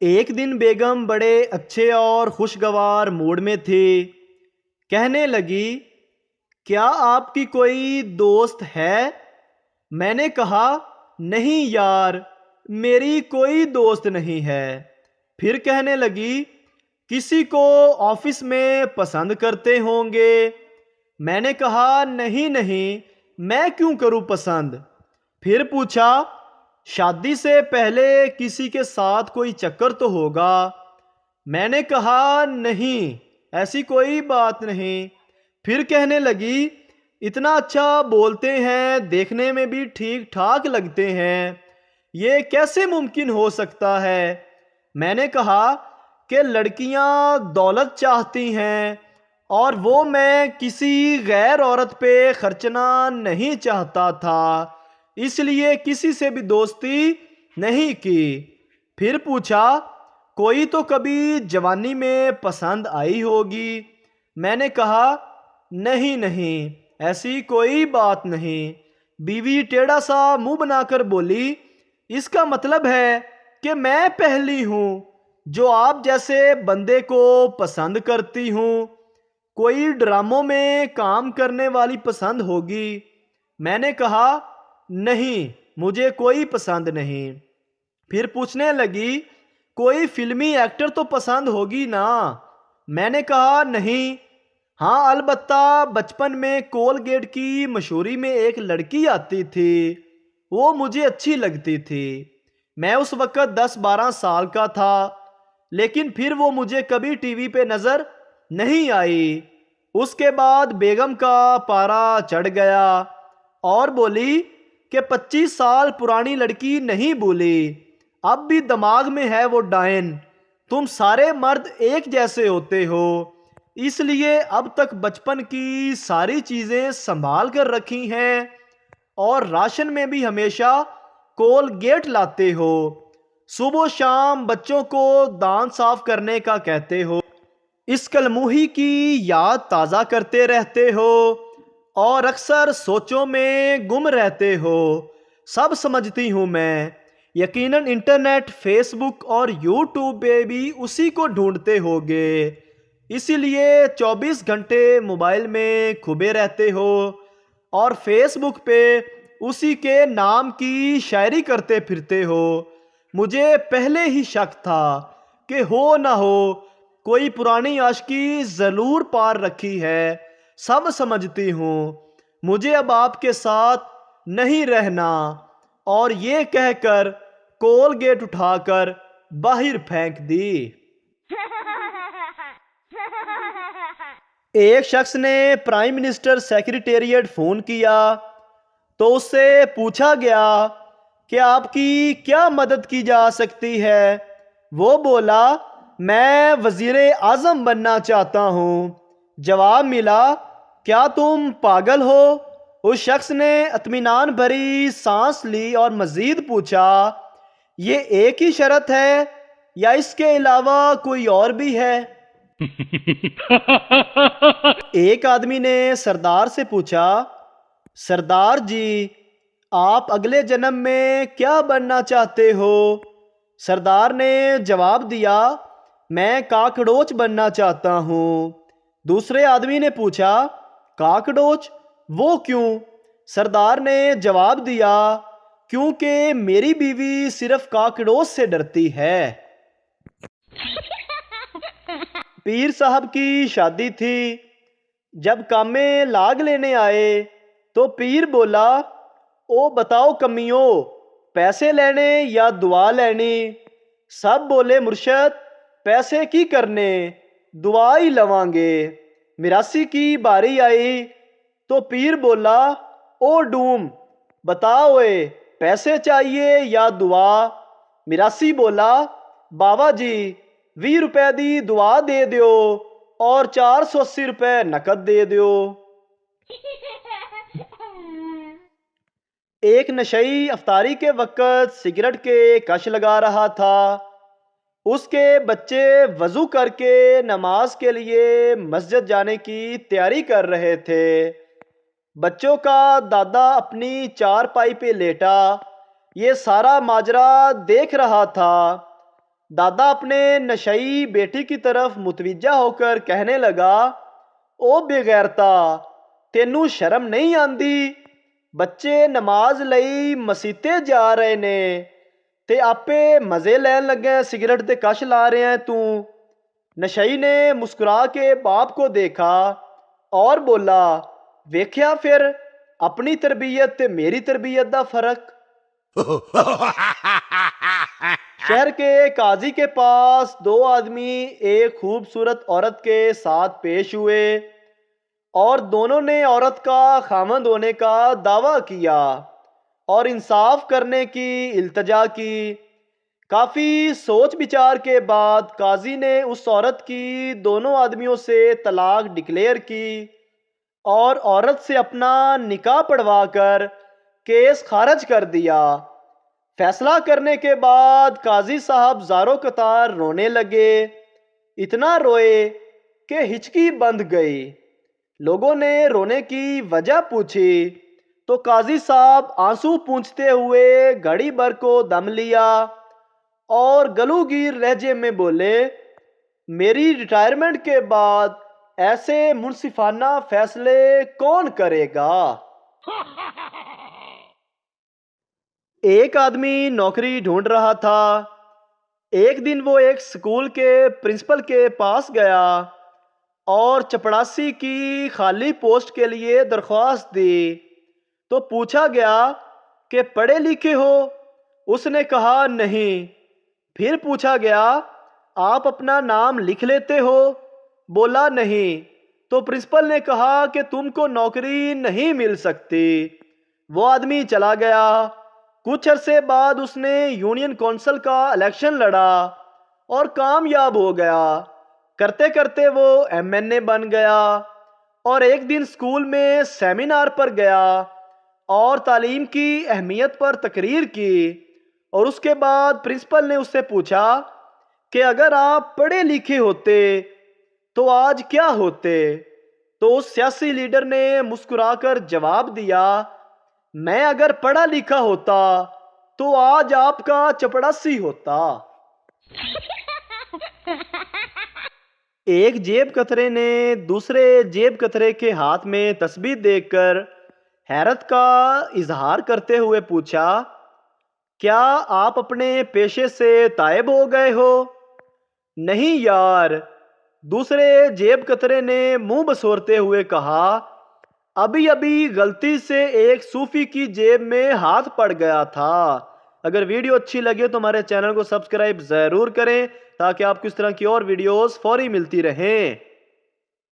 ایک دن بیگم بڑے اچھے اور خوشگوار موڈ میں تھی۔ کہنے لگی، کیا آپ کی کوئی دوست ہے؟ میں نے کہا، نہیں یار، میری کوئی دوست نہیں ہے۔ پھر کہنے لگی، کسی کو آفس میں پسند کرتے ہوں گے؟ میں نے کہا، نہیں نہیں، میں کیوں کروں پسند؟ پھر پوچھا، شادی سے پہلے کسی کے ساتھ کوئی چکر تو ہوگا؟ میں نے کہا، نہیں، ایسی کوئی بات نہیں۔ پھر کہنے لگی، اتنا اچھا بولتے ہیں، دیکھنے میں بھی ٹھیک ٹھاک لگتے ہیں، یہ کیسے ممکن ہو سکتا ہے؟ میں نے کہا کہ لڑکیاں دولت چاہتی ہیں، اور وہ میں کسی غیر عورت پہ خرچنا نہیں چاہتا تھا، اس لیے کسی سے بھی دوستی نہیں کی۔ پھر پوچھا، کوئی تو کبھی جوانی میں پسند آئی ہوگی؟ میں نے کہا، نہیں نہیں، ایسی کوئی بات نہیں۔ بیوی ٹیڑھا سا منہ بنا کر بولی، اس کا مطلب ہے کہ میں پہلی ہوں جو آپ جیسے بندے کو پسند کرتی ہوں۔ کوئی ڈراموں میں کام کرنے والی پسند ہوگی؟ میں نے کہا، نہیں، مجھے کوئی پسند نہیں۔ پھر پوچھنے لگی، کوئی فلمی ایکٹر تو پسند ہوگی نا؟ میں نے کہا، نہیں، ہاں البتہ بچپن میں کولگیٹ کی مشہوری میں ایک لڑکی آتی تھی، وہ مجھے اچھی لگتی تھی۔ میں اس وقت 10-12 سال کا تھا، لیکن پھر وہ مجھے کبھی ٹی وی پہ نظر نہیں آئی۔ اس کے بعد بیگم کا پارا چڑھ گیا اور بولی کہ 25 سال پرانی لڑکی نہیں بھولی، اب بھی دماغ میں ہے وہ ڈائن، تم سارے مرد ایک جیسے ہوتے ہو، اس لیے اب تک بچپن کی ساری چیزیں سنبھال کر رکھی ہیں، اور راشن میں بھی ہمیشہ کولگیٹ لاتے ہو، صبح و شام بچوں کو دانت صاف کرنے کا کہتے ہو، اس کلموہی کی یاد تازہ کرتے رہتے ہو، اور اکثر سوچوں میں گم رہتے ہو۔ سب سمجھتی ہوں میں، یقیناً انٹرنیٹ، فیس بک اور یوٹیوب پہ بھی اسی کو ڈھونڈتے ہوگے، اسی لیے 24 گھنٹے موبائل میں کھبے رہتے ہو، اور فیس بک پہ اسی کے نام کی شاعری کرتے پھرتے ہو۔ مجھے پہلے ہی شک تھا کہ ہو نہ ہو کوئی پرانی عاشقی ضرور پار رکھی ہے۔ سب سمجھتی ہوں، مجھے اب آپ کے ساتھ نہیں رہنا، اور یہ کہہ کر کولگیٹ اٹھا کر باہر پھینک دی۔ ایک شخص نے پرائم منسٹر سیکریٹریٹ فون کیا تو اس سے پوچھا گیا کہ آپ کی کیا مدد کی جا سکتی ہے؟ وہ بولا، میں وزیر اعظم بننا چاہتا ہوں۔ جواب ملا، کیا تم پاگل ہو؟ اس شخص نے اطمینان بھری سانس لی اور مزید پوچھا، یہ ایک ہی شرط ہے یا اس کے علاوہ کوئی اور بھی ہے؟ ایک آدمی نے سردار سے پوچھا، سردار جی، آپ اگلے جنم میں کیا بننا چاہتے ہو؟ سردار نے جواب دیا، میں کاکڑوچ بننا چاہتا ہوں۔ دوسرے آدمی نے پوچھا، کاکڑوچ؟ وہ کیوں؟ سردار نے جواب دیا، کیونکہ میری بیوی صرف کاکڑوچ سے ڈرتی ہے۔ پیر صاحب کی شادی تھی۔ جب کامے لاگ لینے آئے تو پیر بولا، او بتاؤ کمیوں، پیسے لینے یا دعا لینی؟ سب بولے، مرشد، پیسے کی کرنے، دعا ہی لواں گے۔ میراثی کی باری آئی تو پیر بولا، او ڈوم، بتاؤ اے، پیسے چاہیے یا دعا؟ میراثی بولا، بابا جی، 20 روپے دی دعا دے دیو اور 480 روپے نقد دے دیو۔ ایک نشئی افطاری کے وقت سگریٹ کے کش لگا رہا تھا۔ اس کے بچے وضو کر کے نماز کے لیے مسجد جانے کی تیاری کر رہے تھے۔ بچوں کا دادا اپنی چارپائی پہ لیٹا یہ سارا ماجرا دیکھ رہا تھا۔ دادا اپنے نشئی بیٹی کی طرف متوجہ ہو کر کہنے لگا، او بے غیرتا، تینوں شرم نہیں آندی؟ بچے نماز لئی مسیتے جا رہے نے تے آپے مزے لین لگے سگریٹ دے کش لا رہے ہیں تو۔ نشئی نے مسکرا کے باپ کو دیکھا اور بولا، ویکھیا پھر اپنی تربیت تے میری تربیت دا فرق۔ شہر کے قاضی کے پاس دو آدمی ایک خوبصورت عورت کے ساتھ پیش ہوئے اور دونوں نے عورت کا خاوند ہونے کا دعویٰ کیا اور انصاف کرنے کی التجا کی۔ کافی سوچ بچار کے بعد قاضی نے اس عورت کی دونوں آدمیوں سے طلاق ڈکلیئر کی اور عورت سے اپنا نکاح پڑھوا کر کیس خارج کر دیا۔ فیصلہ کرنے کے بعد قاضی صاحب زاروں قطار رونے لگے، اتنا روئے کہ ہچکی بندھ گئی۔ لوگوں نے رونے کی وجہ پوچھی تو قاضی صاحب آنسو پونچھتے ہوئے گھڑی بھر کو دم لیا اور گلوگیر لہجے میں بولے، میری ریٹائرمنٹ کے بعد ایسے منصفانہ فیصلے کون کرے گا؟ ایک آدمی نوکری ڈھونڈ رہا تھا۔ ایک دن وہ ایک اسکول کے پرنسپل کے پاس گیا اور چپڑاسی کی خالی پوسٹ کے لیے درخواست دی تو پوچھا گیا کہ پڑھے لکھے ہو؟ اس نے کہا نہیں۔ پھر پوچھا گیا، آپ اپنا نام لکھ لیتے ہو؟ بولا نہیں۔ تو پرنسپل نے کہا کہ تم کو نوکری نہیں مل سکتی۔ وہ آدمی چلا گیا۔ کچھ عرصے بعد اس نے یونین کونسل کا الیکشن لڑا اور کامیاب ہو گیا۔ کرتے کرتے وہ MNA بن گیا اور ایک دن اسکول میں سیمینار پر گیا اور تعلیم کی اہمیت پر تقریر کی، اور اس کے بعد پرنسپل نے اس سے پوچھا کہ اگر آپ پڑھے لکھے ہوتے تو آج کیا ہوتے؟ تو اس سیاسی لیڈر نے مسکرا کر جواب دیا، میں اگر پڑھا لکھا ہوتا تو آج آپ کا چپڑاسی ہوتا۔ ایک جیب کترے نے دوسرے جیب کترے کے ہاتھ میں تسبیح دیکھ کر حیرت کا اظہار کرتے ہوئے پوچھا، کیا آپ اپنے پیشے سے تائب ہو گئے ہو؟ نہیں یار، دوسرے جیب کترے نے منہ بسورتے ہوئے کہا، ابھی ابھی غلطی سے ایک صوفی کی جیب میں ہاتھ پڑ گیا تھا۔ اگر ویڈیو اچھی لگے تو ہمارے چینل کو سبسکرائب ضرور کریں تاکہ آپ کو اس طرح کی اور ویڈیوز فوری ملتی رہیں۔